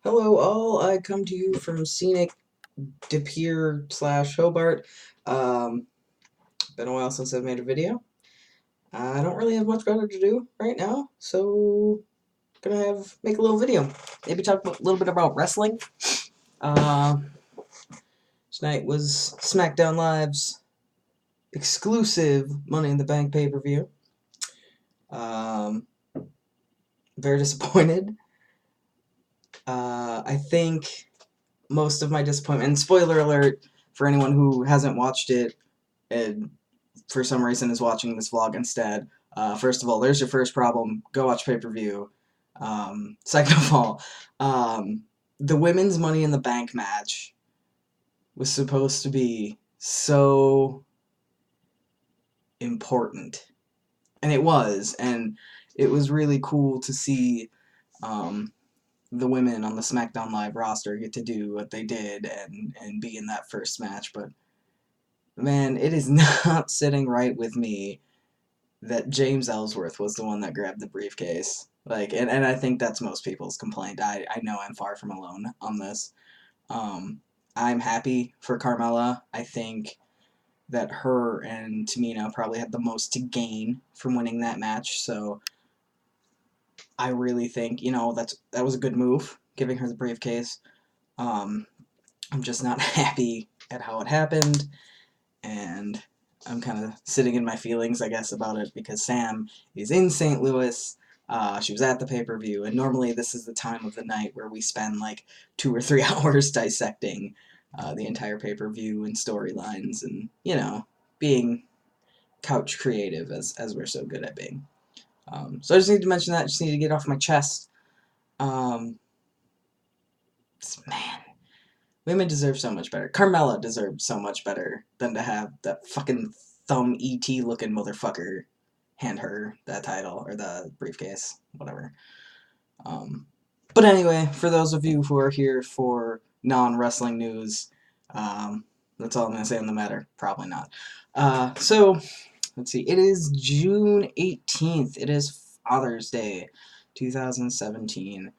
Hello all, I come to you from scenic De Pere / Hobart. Um, Been a while since I've made a video. I don't really have much better to do right now, so make a little video. Maybe talk a little bit about wrestling. Uh, Tonight was SmackDown Live's exclusive Money in the Bank pay-per-view. Very disappointed. I think most of my disappointment, and spoiler alert for anyone who hasn't watched it and for some reason is watching this vlog instead. First of all, there's your first problem. Go watch pay-per-view. Second of all, the women's Money in the Bank match was supposed to be so important. And it was. And it was really cool to see the women on the SmackDown Live roster get to do what they did and be in that first match. But, man, it is not sitting right with me that James Ellsworth was the one that grabbed the briefcase. And I think that's most people's complaint. I know I'm far from alone on this. I'm happy for Carmella. I think that her and Tamina probably had the most to gain from winning that match, so I really think, that was a good move, giving her the briefcase. I'm just not happy at how it happened, and I'm kind of sitting in my feelings, I guess, about it because Sam is in St. Louis. She was at the pay-per-view, and normally this is the time of the night where we spend like 2 or 3 hours dissecting the entire pay-per-view and storylines and, being couch creative as we're so good at being. So I just need to mention that, just need to get off my chest. Man, women deserve so much better. Carmella deserved so much better than to have that fucking thumb ET looking motherfucker hand her that title or the briefcase, whatever. But anyway, for those of you who are here for non-wrestling news, that's all I'm gonna say on the matter. Probably not. So let's see. It is June 18th. It is Father's Day, 2017.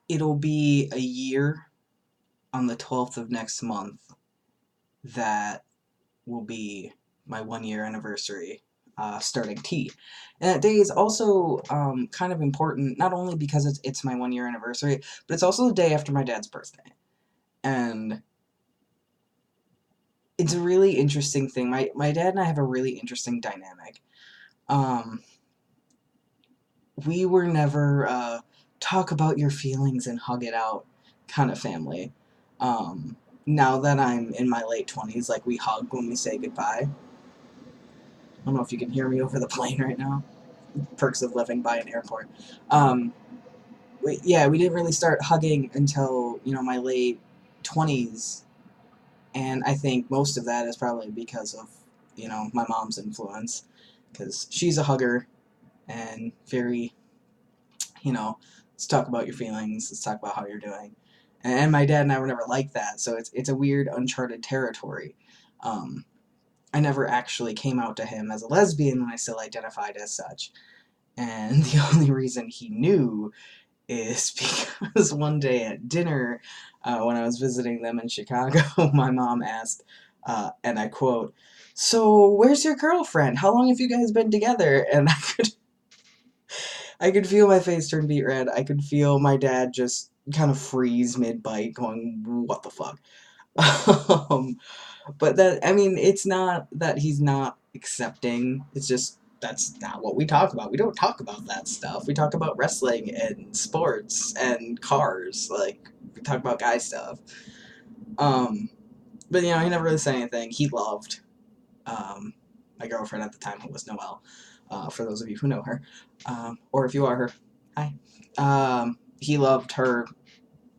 It'll be a year on the 12th of next month that will be my 1-year anniversary starting T. And that day is also kind of important, not only because it's my 1-year anniversary, but it's also the day after my dad's birthday. And it's a really interesting thing. My dad and I have a really interesting dynamic. We were never talk about your feelings and hug it out kind of family. Now that I'm in my late 20s, like, we hug when we say goodbye. I don't know if you can hear me over the plane right now. Perks of living by an airport. We didn't really start hugging until, my late 20s, and I think most of that is probably because of, my mom's influence, because she's a hugger, and very, let's talk about your feelings, let's talk about how you're doing. And my dad and I were never like that, so it's a weird, uncharted territory. I never actually came out to him as a lesbian when I still identified as such. And the only reason he knew is because one day at dinner, when I was visiting them in Chicago, my mom asked, and I quote, "So, where's your girlfriend? How long have you guys been together?" And I could feel my face turn beet red. I could feel my dad just kind of freeze mid-bite, going, "What the fuck?" But it's not that he's not accepting. It's just that's not what we talk about. We don't talk about that stuff. We talk about wrestling and sports and cars. Like, we talk about guy stuff. But he never really said anything. He loved my girlfriend at the time, who was Noelle. For those of you who know her, or if you are her, hi. He loved her.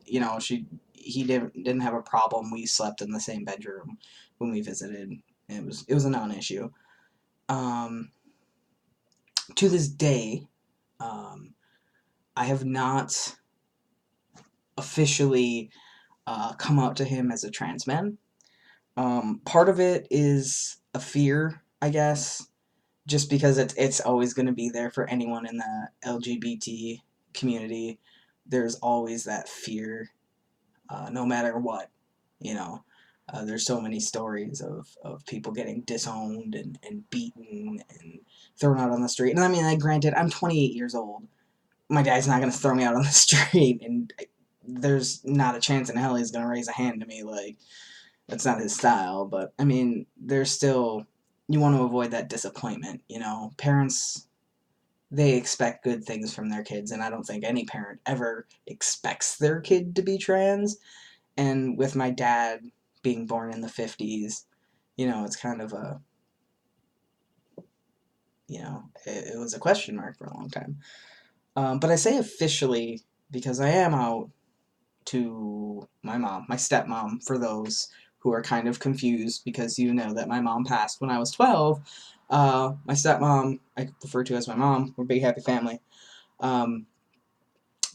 He didn't have a problem. We slept in the same bedroom when we visited. It was a non-issue. To this day, I have not officially come out to him as a trans man. Part of it is a fear, I guess, just because it's always going to be there for anyone in the LGBT community. There's always that fear, no matter what, you know. There's so many stories of people getting disowned and beaten and thrown out on the street. And I mean, like, granted, I'm 28 years old. My dad's not going to throw me out on the street, and there's not a chance in hell he's going to raise a hand to me. Like, that's not his style. But, I mean, there's still, you want to avoid that disappointment, you know. Parents, they expect good things from their kids, and I don't think any parent ever expects their kid to be trans. And with my dad being born in the 50s, you know, it's kind of a, you know, it was a question mark for a long time. But I say officially because I am out to my mom, my stepmom, for those who are kind of confused, because you know that my mom passed when I was 12. My stepmom, I refer to as my mom, we're a big happy family. Um,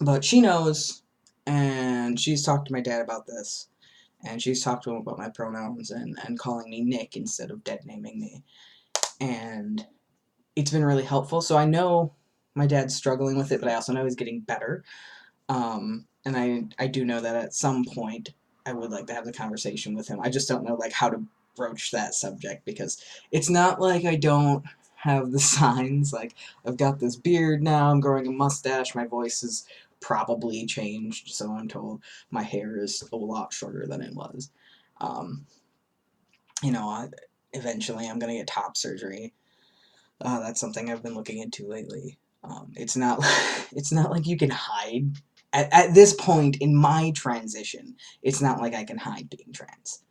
but she knows, and she's talked to my dad about this, and she's talked to him about my pronouns and calling me Nick instead of dead naming me. And it's been really helpful. So I know my dad's struggling with it, but I also know he's getting better. And I do know that at some point I would like to have the conversation with him. I just don't know like how to broach that subject, because it's not like I don't have the signs. Like, I've got this beard now, I'm growing a mustache, my voice has probably changed, so I'm told. My hair is a lot shorter than it was. Um, you know, eventually I'm gonna get top surgery. That's something I've been looking into lately. It's not it's not like you can hide at this point in my transition. It's not like I can hide being trans,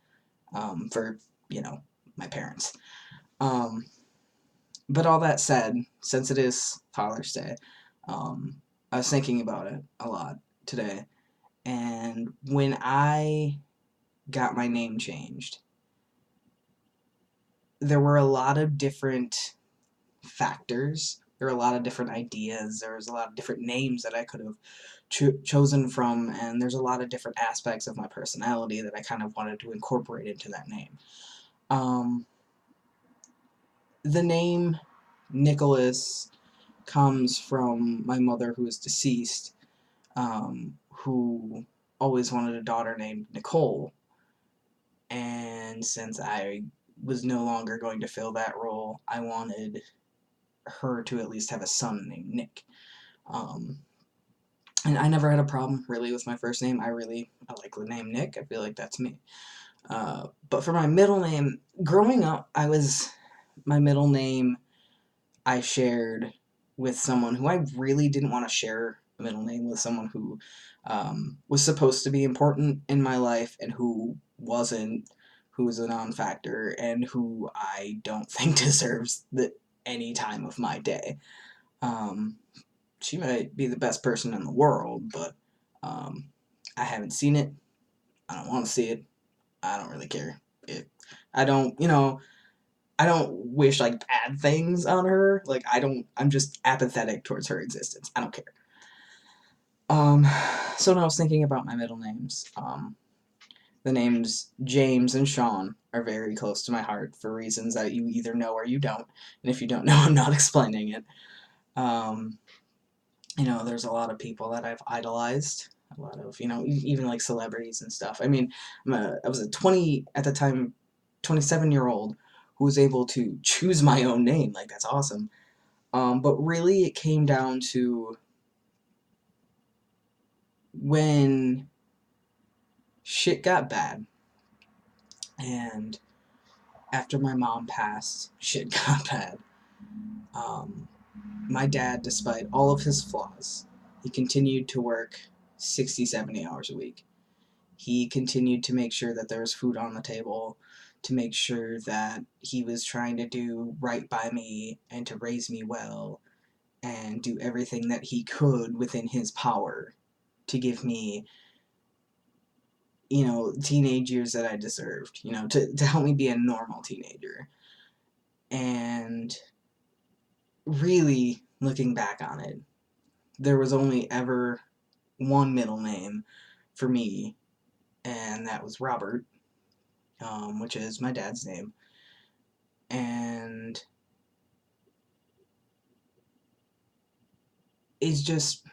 for, you know, my parents. Um, but all that said, since it is Father's Day, I was thinking about it a lot today, and when I got my name changed, there were a lot of different factors. There were a lot of different ideas. There was a lot of different names that I could have chosen from, and there's a lot of different aspects of my personality that I kind of wanted to incorporate into that name. Um, the name Nicholas comes from my mother, who is deceased, who always wanted a daughter named Nicole, and since I was no longer going to fill that role, I wanted her to at least have a son named Nick. Um, and I never had a problem really with my first name. I like the name Nick. I feel like that's me. But for my middle name, growing up, my middle name I shared with someone who I really didn't want to share a middle name with, someone who was supposed to be important in my life and who wasn't, who was a non-factor, and who I don't think deserves any time of my day. Um, she might be the best person in the world, but um, I haven't seen it. I don't want to see it. I don't really care. It, I don't, you know, I don't wish like bad things on her. Like, I'm just apathetic towards her existence. I don't care. Um, so when I was thinking about my middle names, the names James and Sean are very close to my heart for reasons that you either know or you don't. And if you don't know, I'm not explaining it. Um, you know, there's a lot of people that I've idolized. A lot of, you know, even like celebrities and stuff. I mean, I was a 20, at the time, 27-year-old who was able to choose my own name. Like, that's awesome. But really, it came down to when shit got bad, and after my mom passed, shit got bad. Um, my dad, despite all of his flaws, he continued to work 60, 70 hours a week. He continued to make sure that there was food on the table, to make sure that he was trying to do right by me and to raise me well and do everything that he could within his power to give me, you know, teenage years that I deserved, you know, to help me be a normal teenager. And really, looking back on it, there was only ever one middle name for me, and that was Robert, which is my dad's name. And it's just,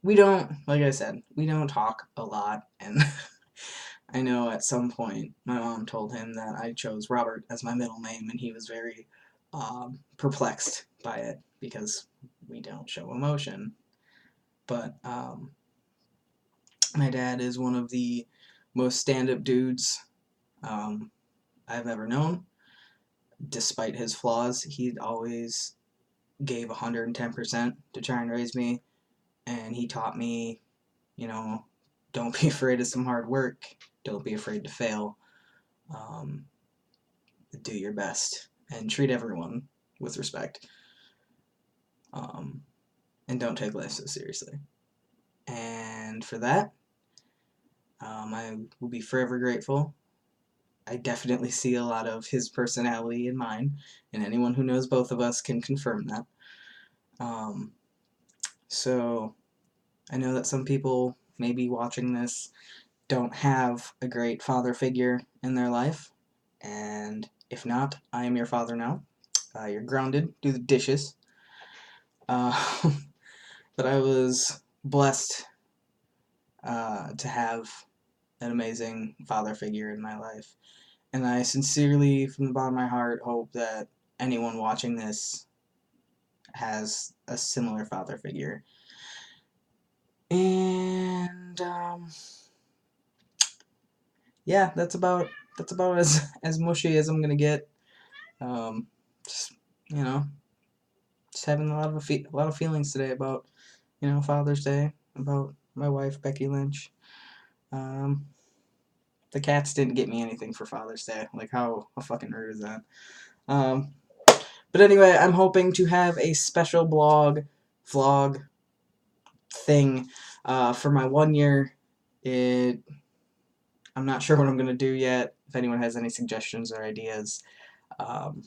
we don't, like I said, we don't talk a lot, and I know at some point my mom told him that I chose Robert as my middle name, and he was very perplexed by it because we don't show emotion. But my dad is one of the most stand-up dudes um, I've ever known. Despite his flaws, he always gave 110% to try and raise me, and he taught me, you know, don't be afraid of some hard work, don't be afraid to fail, um, do your best, and treat everyone with respect, um, and don't take life so seriously. And for that, I will be forever grateful. I definitely see a lot of his personality in mine, and anyone who knows both of us can confirm that. Um, so I know that some people maybe watching this don't have a great father figure in their life, and if not, I am your father now. You're grounded, do the dishes. Uh, but I was blessed to have an amazing father figure in my life, and I sincerely, from the bottom of my heart, hope that anyone watching this has a similar father figure. And yeah, that's about as mushy as I'm gonna get. Um, just you know, just having a lot of feelings today about Father's Day, about my wife Becky Lynch. Um, the cats didn't get me anything for Father's Day. Like how fucking rude is that? Um, but anyway, I'm hoping to have a special vlog thing for my 1 year. It I'm not sure what I'm gonna do yet. If anyone has any suggestions or ideas, um,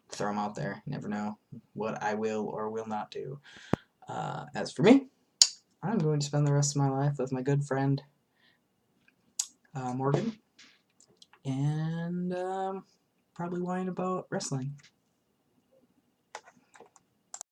throw them out there. You never know what I will or will not do. As for me, I'm going to spend the rest of my life with my good friend Morgan, and probably whine about wrestling.